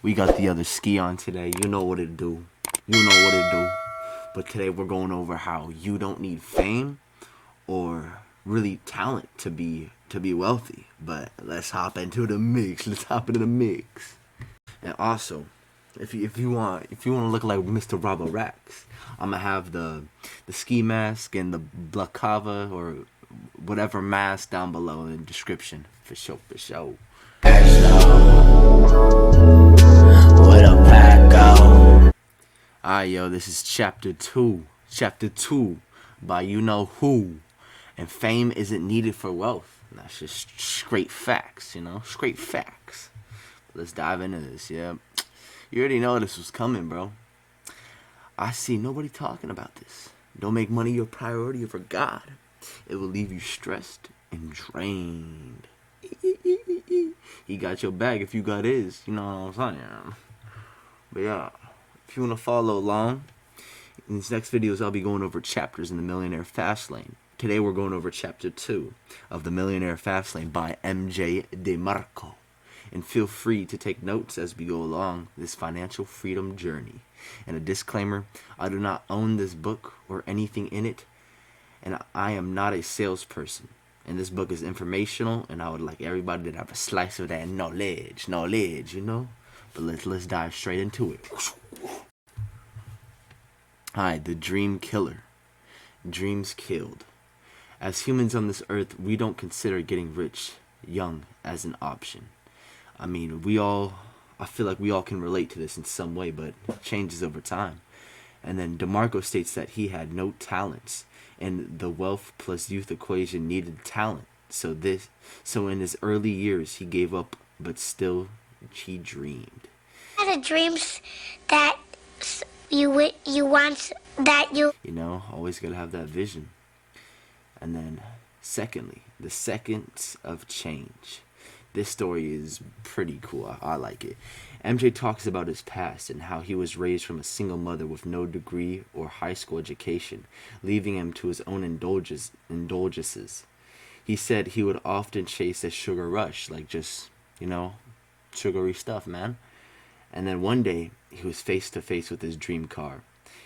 We got the other ski on today. You know what it do. You know what it do. But today we're going over how you don't need fame or really talent to be wealthy. But let's hop into the mix. Let's hop into the mix. And also, if you want to look like Mr. Robo Rax, I'm gonna have the ski mask and the Blacava or whatever mask down below in the description for sure. For sure. Where the pack go? Alright, yo, this is chapter 2. Chapter 2 by You Know Who. And fame isn't needed for wealth. That's just straight facts, Straight facts. Let's dive into this, yeah. You already know this was coming, bro. I see nobody talking about this. Don't make money your priority over God. It will leave you stressed and drained. He got your bag if you got his. You know what I'm saying? But yeah, if you want to follow along, in these next videos I'll be going over chapters in the Millionaire Fastlane. Today we're going over chapter 2 of the Millionaire Fastlane by MJ DeMarco. And feel free to take notes as we go along this financial freedom journey. And a disclaimer, I do not own this book or anything in it, and I am not a salesperson. And this book is informational, and I would like everybody to have a slice of that knowledge, But let's dive straight into it. Alright, the dream killer. Dreams killed. As humans on this earth, we don't consider getting rich young as an option. I mean, I feel like we all can relate to this in some way, but it changes over time. And then DeMarco states that he had no talents, and the wealth plus youth equation needed talent. So in his early years, he gave up, but still he dreamed. The dreams that you want that you always gotta have that vision. And then, secondly, the seconds of change. This story is pretty cool. I like it. MJ talks about his past and how he was raised from a single mother with no degree or high school education, leaving him to his own indulgences. He said he would often chase a sugar rush, like just, sugary stuff, man. And then one day, he was face to face with his dream car,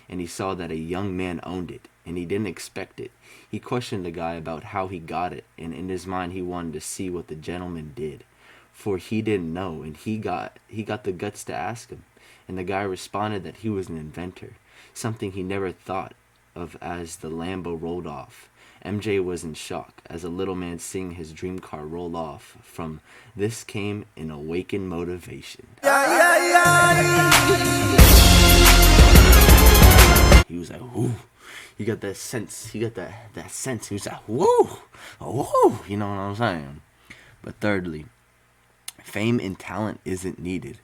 and he saw that a young man owned it, and he didn't expect it. He questioned the guy about how he got it, and in his mind he wanted to see what the gentleman did, for he didn't know, and he got the guts to ask him. And the guy responded that he was an inventor, something he never thought of. As the Lambo rolled off, MJ was in shock as a little man seeing his dream car roll off. From this came an awakened motivation. He was like, whoo. He got that sense. He got that sense. He was like, whoo. Whoo. You know what I'm saying? But thirdly, fame and talent isn't needed.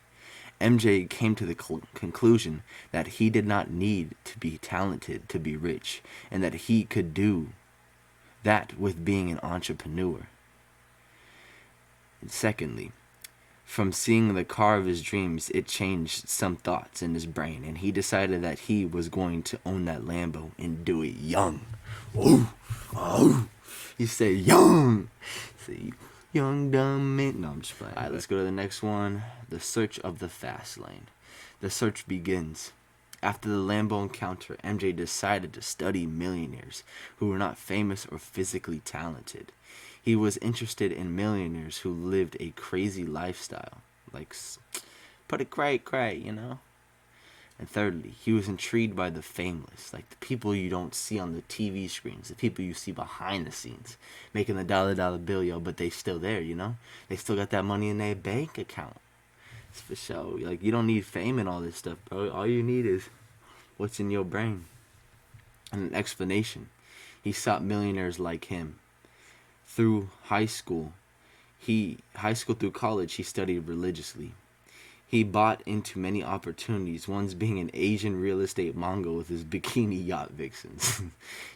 MJ came to the conclusion that he did not need to be talented to be rich, and that he could do that with being an entrepreneur. And secondly, from seeing the car of his dreams, it changed some thoughts in his brain, and he decided that he was going to own that Lambo and do it young. Ooh, oh, he said young. See, young dumb man. No, I'm just playing. All right, let's go to the next one. The search of the fast lane. The search begins. After the Lambo encounter, MJ decided to study millionaires who were not famous or physically talented. He was interested in millionaires who lived a crazy lifestyle, like put it cray, And thirdly, he was intrigued by the fameless, like the people you don't see on the TV screens, the people you see behind the scenes, making the dollar bill, yo, but they still there, They still got that money in their bank account. It's for sure. Like, you don't need fame and all this stuff, bro. All you need is what's in your brain. And an explanation. He sought millionaires like him. Through high school through college, he studied religiously. He bought into many opportunities, ones being an Asian real estate Mongol with his bikini yacht vixens.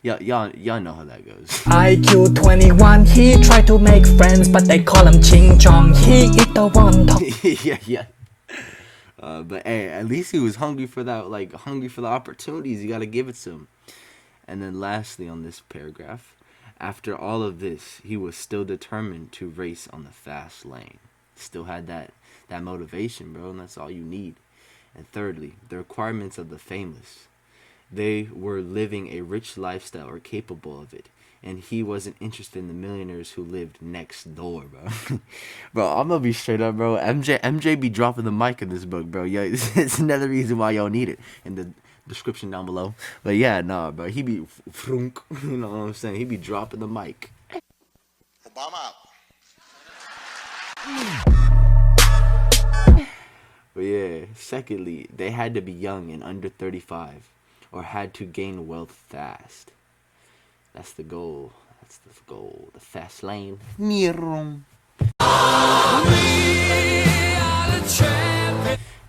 y'all know how that goes. IQ 21, he tried to make friends, but they call him Ching Chong. He is the one yeah. But hey, at least he was hungry for the opportunities. You gotta give it to him. And then lastly on this paragraph, after all of this, he was still determined to race on the fast lane. Still had that that motivation, bro, and that's all you need. And thirdly, the requirements of the famous. They were living a rich lifestyle or capable of it. And he wasn't interested in the millionaires who lived next door, bro. Bro, I'm gonna be straight up, bro. MJ be dropping the mic in this book, bro. Yeah, it's another reason why y'all need it in the description down below. But yeah, nah, bro. He be frunk, you know what I'm saying? He be dropping the mic. Obama. But yeah, secondly, they had to be young and under 35, or had to gain wealth fast. That's the goal. That's the goal. The fast lane.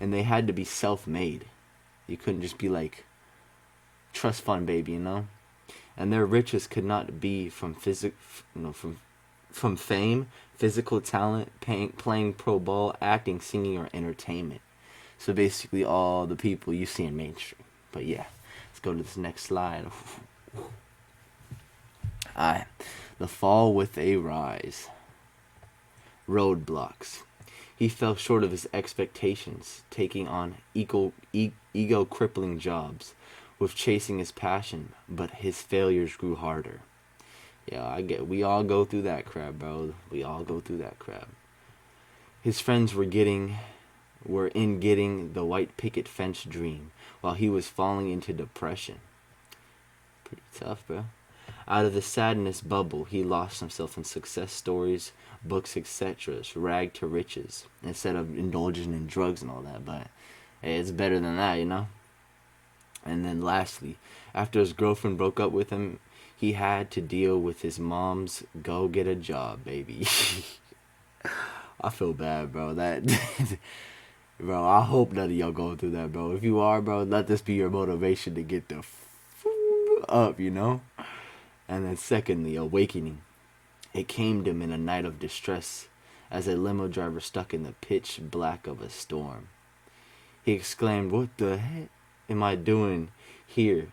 And they had to be self-made. You couldn't just be like trust fund baby, you know. And their riches could not be from from fame, physical talent, playing pro ball, acting, singing, or entertainment. So basically, all the people you see in mainstream. But yeah, let's go to this next slide. Alright, the fall with a rise. Roadblocks. He fell short of his expectations, taking on ego-crippling jobs, with chasing his passion, but his failures grew harder. Yeah, we all go through that crap, bro. We all go through that crap. His friends were getting the white picket fence dream, while he was falling into depression. Pretty tough, bro. Out of the sadness bubble, he lost himself in success stories, books, etc., rag to riches, instead of indulging in drugs and all that. But hey, it's better than that, you know? And then lastly, after his girlfriend broke up with him, he had to deal with his mom's go get a job, baby. I feel bad, bro. Bro, I hope none of y'all going through that, bro. If you are, bro, let this be your motivation to get the up, you know? And then secondly, awakening. It came to him in a night of distress, as a limo driver stuck in the pitch black of a storm. He exclaimed, "What the heck am I doing here?"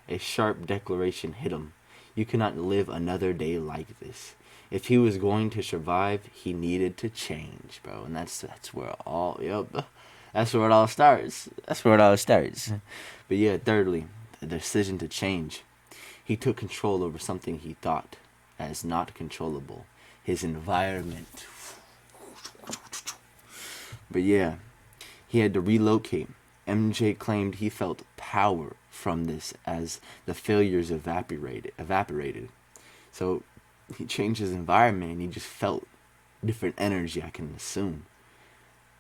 A sharp declaration hit him. You cannot live another day like this. If he was going to survive, he needed to change, bro. And that's where that's where it all starts. That's where it all starts. But yeah, thirdly, the decision to change. He took control over something he thought as not controllable, his environment. But yeah, he had to relocate. MJ claimed he felt power from this as the failures evaporated. So he changed his environment and he just felt different energy, I can assume.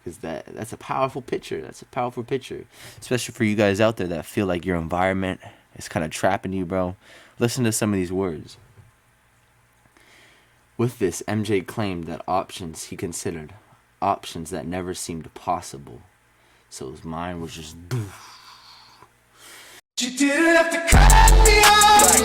Because that's a powerful picture. That's a powerful picture. Especially for you guys out there that feel like your environment is kind of trapping you, bro. Listen to some of these words. With this, MJ claimed that options he considered, options that never seemed possible. So his mind was just... You didn't have to cut me off.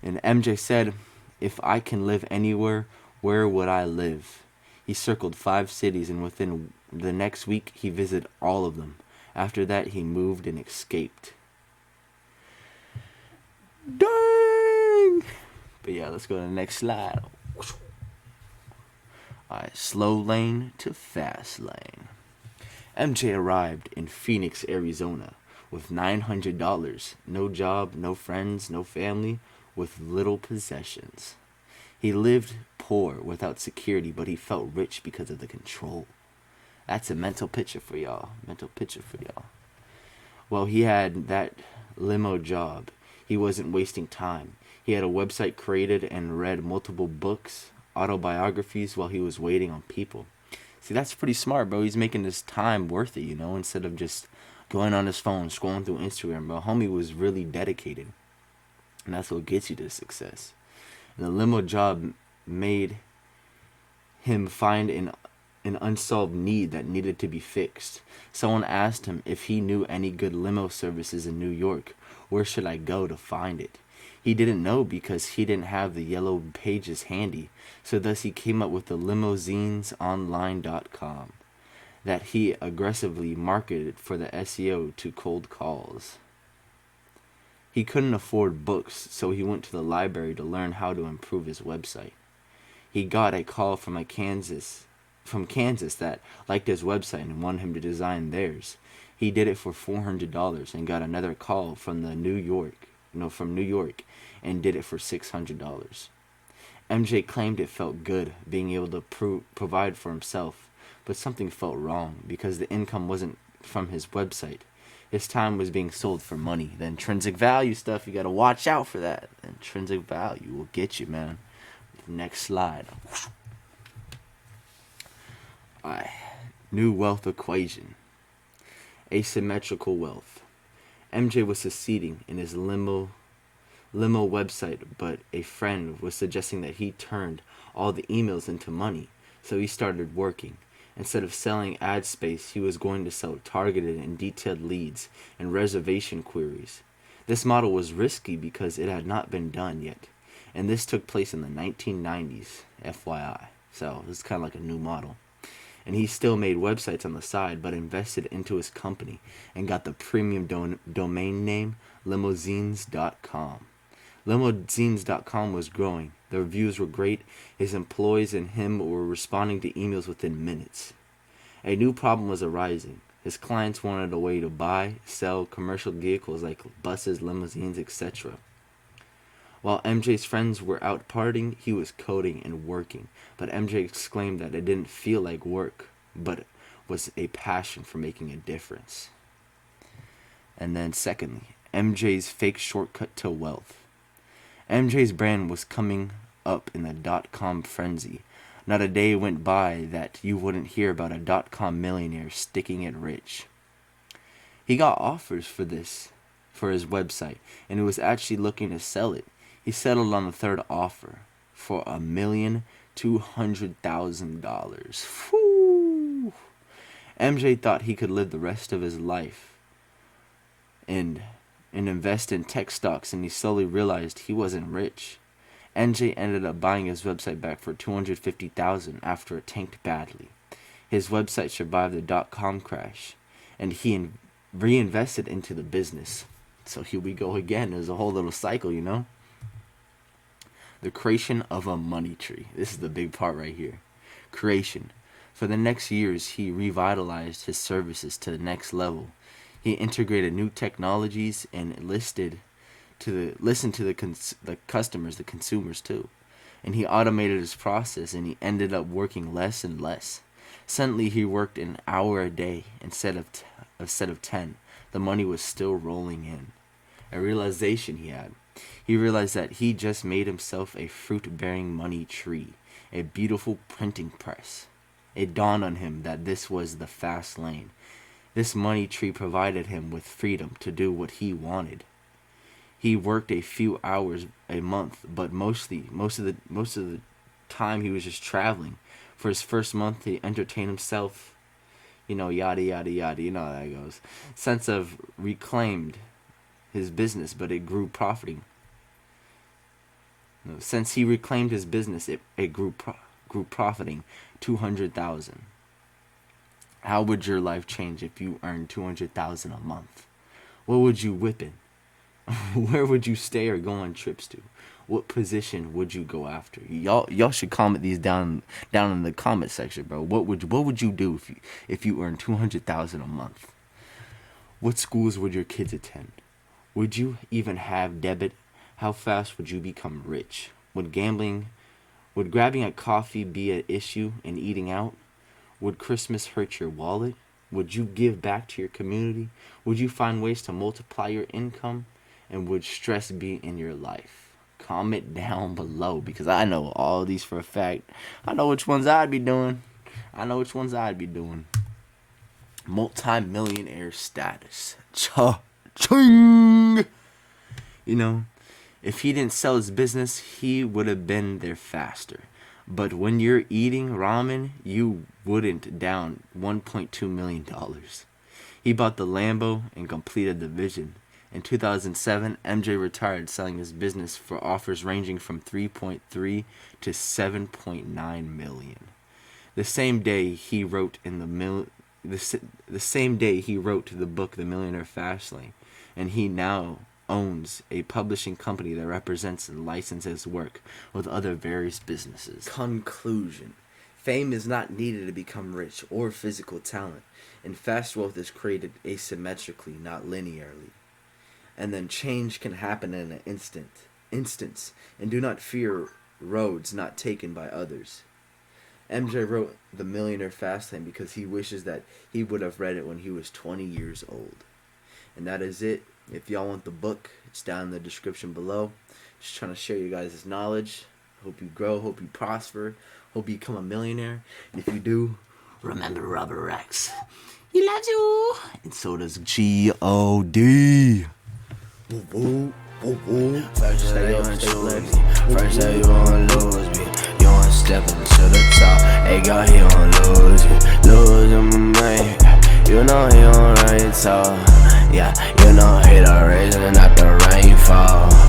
And MJ said, if I can live anywhere, where would I live? He circled 5 cities, and within the next week, he visited all of them. After that, he moved and escaped. Dang! But yeah, let's go to the next slide. Alright, slow lane to fast lane. MJ arrived in Phoenix, Arizona, with $900, no job, no friends, no family, with little possessions. He lived poor, without security, but he felt rich because of the control. That's a mental picture for y'all. Mental picture for y'all. Well, he had that limo job. He wasn't wasting time. He had a website created and read multiple books, autobiographies, while he was waiting on people. See, that's pretty smart, bro. He's making his time worth it, you know, instead of just going on his phone, scrolling through Instagram, bro. Homie was really dedicated. And that's what gets you to success. And the limo job made him find an unsolved need that needed to be fixed. Someone asked him if he knew any good limo services in New York. Where should I go to find it? He didn't know because he didn't have the yellow pages handy, so thus he came up with the limousinesonline.com that he aggressively marketed for the SEO to cold calls. He couldn't afford books, so he went to the library to learn how to improve his website. He got a call from from Kansas that liked his website and wanted him to design theirs. He did it for $400 and got another call from New York, and did it for $600. MJ claimed it felt good being able to provide for himself, but something felt wrong because the income wasn't from his website. His time was being sold for money. The intrinsic value stuff, you gotta watch out for that. The intrinsic value will get you, man. Next slide. Alright. New wealth equation. Asymmetrical wealth. MJ was succeeding in his limo website, but a friend was suggesting that he turned all the emails into money, so he started working. Instead of selling ad space, he was going to sell targeted and detailed leads and reservation queries. This model was risky because it had not been done yet, and this took place in the 1990s, FYI. So this is kind of like a new model. And he still made websites on the side, but invested into his company and got the premium domain name limousines.com. Limousines.com was growing. The reviews were great. His employees and him were responding to emails within minutes. A new problem was arising. His clients wanted a way to buy, sell commercial vehicles like buses, limousines, etc. While MJ's friends were out partying, he was coding and working. But MJ exclaimed that it didn't feel like work, but was a passion for making a difference. And then secondly, MJ's fake shortcut to wealth. MJ's brand was coming up in the dot-com frenzy. Not a day went by that you wouldn't hear about a dot-com millionaire sticking it rich. He got offers for this, for his website, and he was actually looking to sell it. He settled on the third offer for $1,200,000. Whew. MJ thought he could live the rest of his life and invest in tech stocks, and he slowly realized he wasn't rich. MJ ended up buying his website back for $250,000 after it tanked badly. His website survived the dot-com crash, and he reinvested into the business. So here we go again. There's a whole little cycle, you know? The creation of a money tree. This is the big part right here. Creation. For the next years, he revitalized his services to the next level. He integrated new technologies and listened to the customers, the consumers too. And he automated his process, and he ended up working less and less. Suddenly, he worked an hour a day instead of 10. The money was still rolling in. A realization he had. He realized that he just made himself a fruit-bearing money tree, a beautiful printing press. It dawned on him that this was the fast lane. This money tree provided him with freedom to do what he wanted. He worked a few hours a month, but most of the time he was just traveling. For his first month, he entertained himself, yada yada yada. You know how that goes. Sense of reclaimed his business, but it grew profiting. Since he reclaimed his business, it grew profiting $200,000. How would your life change if you earned $200,000 a month? What would you whip in? Where would you stay or go on trips to? What position would you go after? Y'all should comment these down in the comment section, bro. What would you do if you earned $200,000 a month? What schools would your kids attend? Would you even have debit? How fast would you become rich? Would grabbing a coffee be an issue in eating out? Would Christmas hurt your wallet? Would you give back to your community? Would you find ways to multiply your income? And would stress be in your life? Comment down below, because I know all these for a fact. I know which ones I'd be doing. Multi-millionaire status. Cha-ching! If he didn't sell his business, he would have been there faster. But when you're eating ramen, you wouldn't down $1.2 million. He bought the Lambo and completed the vision. In 2007, MJ retired, selling his business for offers ranging from $3.3 to $7.9 million. The same day he wrote the book The Millionaire Fastlane, and he now owns a publishing company that represents and licenses work with other various businesses. Conclusion. Fame is not needed to become rich or physical talent, and fast wealth is created asymmetrically, not linearly. And then change can happen in an instance, and do not fear roads not taken by others. MJ wrote The Millionaire Fastlane because he wishes that he would have read it when he was 20 years old. And that is it. If y'all want the book, it's down in the description below. Just trying to share you guys this knowledge. Hope you grow, hope you prosper, hope you become a millionaire. And if you do, remember Robert Rex. He loves you. And so does G.O.D. Woo, woo, woo, woo. First say you wanna choose me. First say you wanna lose me. You wanna step into the top. Hey girl, he wanna lose you. Lose him, man. You know he on rain tall. Yeah, you know he the reason that the rain fall.